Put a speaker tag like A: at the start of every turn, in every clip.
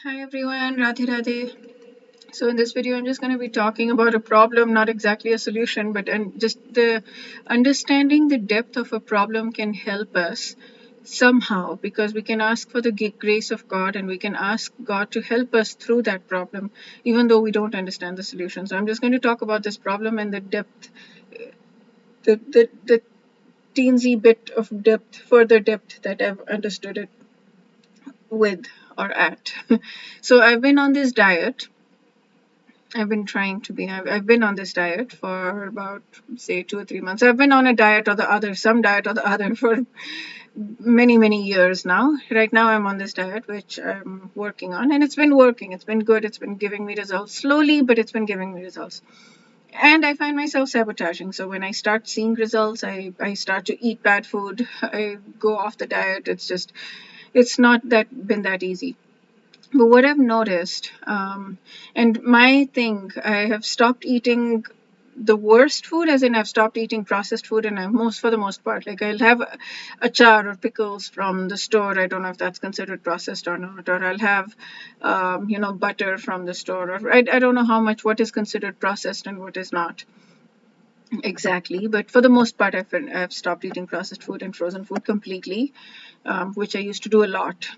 A: Hi everyone, Radhe Radhe. So in this video, I'm just going to be talking about a problem, not exactly a solution, but just the understanding the depth of a problem can help us somehow, because we can ask for the grace of God and we can ask God to help us through that problem, even though we don't understand the solution. So I'm just going to talk about this problem and the depth, the teensy bit of depth, further depth that I've understood it with or at. So I've been on this diet. I've been trying to be. I've been on this diet for about, say, 2 or 3 months. I've been on a diet or the other, some diet or the other for many, many years now. Right now, I'm on this diet, which I'm working on, and it's been working. It's been good. It's been giving me results slowly, but it's been giving me results. And I find myself sabotaging. So when I start seeing results, I start to eat bad food. I go off the diet. It's not been that easy. But what I've noticed, and my thing, I have stopped eating the worst food, as in I've stopped eating processed food, and for the most part, like I'll have achar or pickles from the store. I don't know if that's considered processed or not. Or I'll have, butter from the store. Or I don't know what is considered processed and what is not exactly. But for the most part, I've stopped eating processed food and frozen food completely, which I used to do a lot.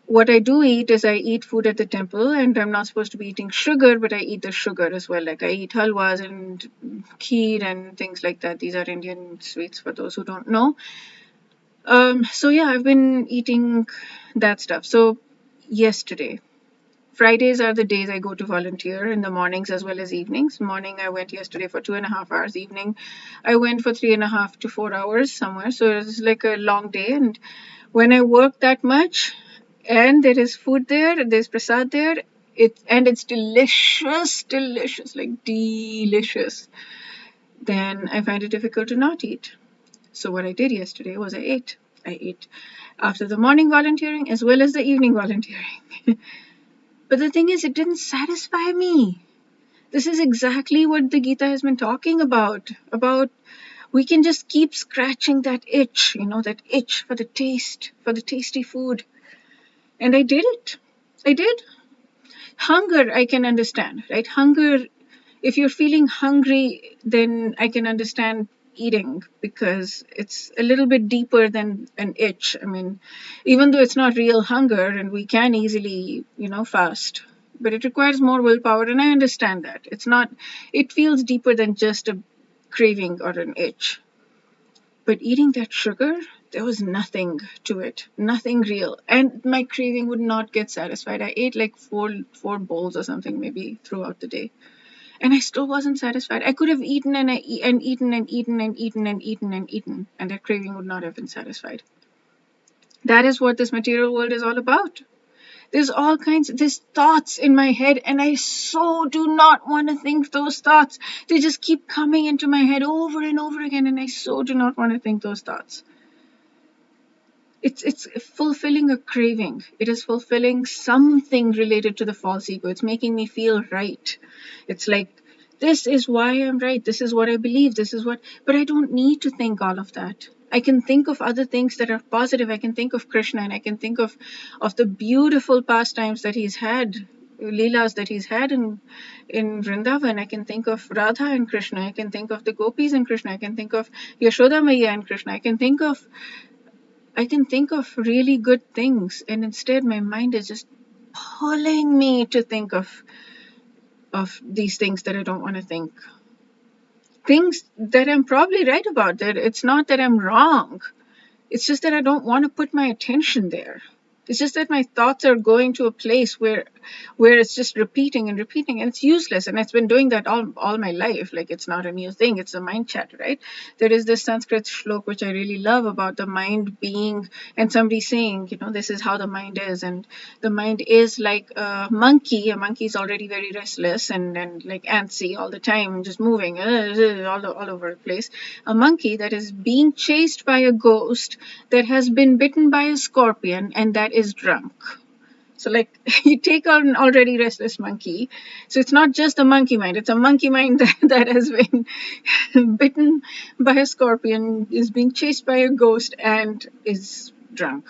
A: What I do eat is I eat food at the temple, and I'm not supposed to be eating sugar, but I eat the sugar as well. Like I eat halwas and kheer and things like that. These are Indian sweets for those who don't know. So yeah, I've been eating that stuff. So yesterday, Fridays are the days I go to volunteer in the mornings as well as evenings. Morning I went yesterday for 2.5 hours. Evening I went for 3.5 to 4 hours somewhere. So it's like a long day, and when I work that much, and there is food there, there's prasad there, it's delicious, delicious, like delicious, then I find it difficult to not eat. So what I did yesterday was I ate after the morning volunteering as well as the evening volunteering. But the thing is, it didn't satisfy me. This is exactly what the Gita has been talking about we can just keep scratching that itch, that itch for the taste, for the tasty food. And I did it. I did. Hunger, I can understand, right? Hunger, if you're feeling hungry, then I can understand eating, because it's a little bit deeper than an itch. I mean, even though it's not real hunger and we can easily, fast, but it requires more willpower, and I understand that. It feels deeper than just a craving or an itch. But eating that sugar, there was nothing to it, nothing real. And my craving would not get satisfied. I ate like four bowls or something maybe throughout the day. And I still wasn't satisfied. I could have eaten and eaten and eaten and eaten and eaten and eaten, and that craving would not have been satisfied. That is what this material world is all about. There's thoughts in my head, and I so do not want to think those thoughts. They just keep coming into my head over and over again, and I so do not want to think those thoughts. It's fulfilling a craving. It is fulfilling something related to the false ego. It's making me feel right. It's like, this is why I'm right. This is what I believe. But I don't need to think all of that. I can think of other things that are positive. I can think of Krishna, and I can think of the beautiful pastimes that he's had, Leelas that he's had in Vrindavan. I can think of Radha and Krishna. I can think of the gopis and Krishna. I can think of Yashoda Maya and Krishna. I can think of really good things, and instead my mind is just pulling me to think of these things that I don't want to think. Things that I'm probably right about. That it's not that I'm wrong. It's just that I don't want to put my attention there. It's just that my thoughts are going to a place where it's just repeating and repeating, and it's useless. And it's been doing that all my life. Like, it's not a new thing. It's a mind chat, right? There is this Sanskrit shlok which I really love about the mind being, and somebody saying, this is how the mind is, and the mind is like a monkey. A monkey is already very restless and like antsy all the time, just moving all over the place. A monkey that is being chased by a ghost that has been bitten by a scorpion and that is drunk. So, like, you take on an already restless monkey. So it's not just a monkey mind, it's a monkey mind that has been bitten by a scorpion, is being chased by a ghost, and is drunk.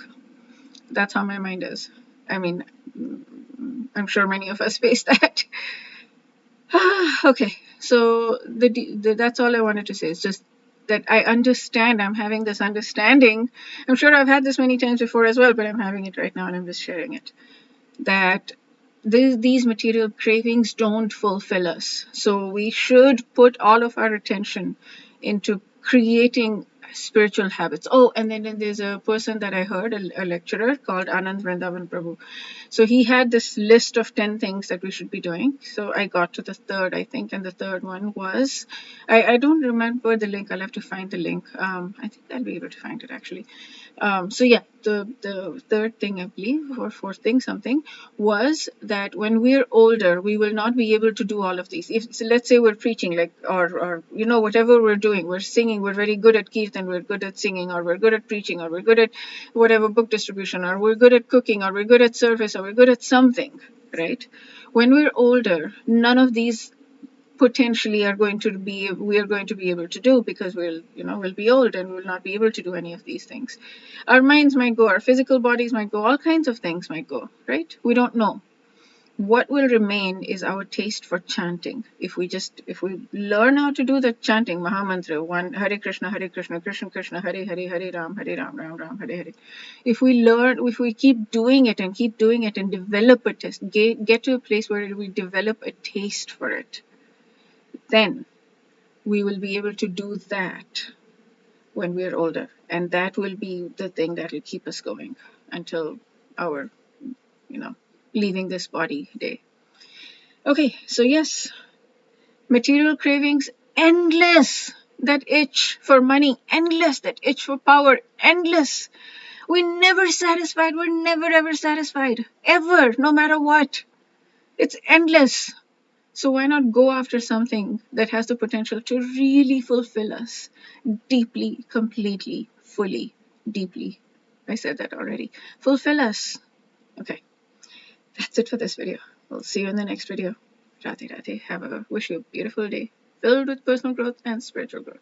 A: That's how my mind is. I mean, I'm sure many of us face that. Okay, so that's all I wanted to say. It's just that I understand. I'm having this understanding. I'm sure I've had this many times before as well, but I'm having it right now, and I'm just sharing it. That these material cravings don't fulfill us. So we should put all of our attention into creating spiritual habits. Oh, and then there's a person that I heard, a lecturer called Anand Vrindavan Prabhu. So he had this list of 10 things that we should be doing. So I got to the third, I think, and the third one was, I don't remember the link. I'll have to find the link. I think I'll be able to find it actually. So yeah, the third thing I believe, or fourth thing, something, was that when we're older, we will not be able to do all of these. If so let's say we're preaching, like, or whatever we're doing, we're singing, we're very good at kirtan, we're good at singing, or we're good at preaching, or we're good at whatever book distribution, or we're good at cooking, or we're good at service, or we're good at something, right? When we're older, none of these potentially we are going to be able to do, because we'll be old and we'll not be able to do any of these things. Our minds might go, our physical bodies might go, all kinds of things might go, right? We don't know. What will remain is our taste for chanting. If we learn how to do the chanting Mahamantra, one, Hare Krishna, Krishna Krishna, Hare Hare, Hare Ram, Ram Ram, Hare Hare. If we keep doing it and develop a taste, get to a place where we develop a taste for it, then we will be able to do that when we're older. And that will be the thing that will keep us going until our, leaving this body day. Okay, so yes, material cravings, endless. That itch for money, endless. That itch for power, endless. We're never satisfied. We're never ever satisfied. Ever, no matter what. It's endless. So why not go after something that has the potential to really fulfill us deeply, completely, fully, deeply? I said that already. Fulfill us. Okay, that's it for this video. We'll see you in the next video. Radhe Radhe. Wish you a beautiful day filled with personal growth and spiritual growth.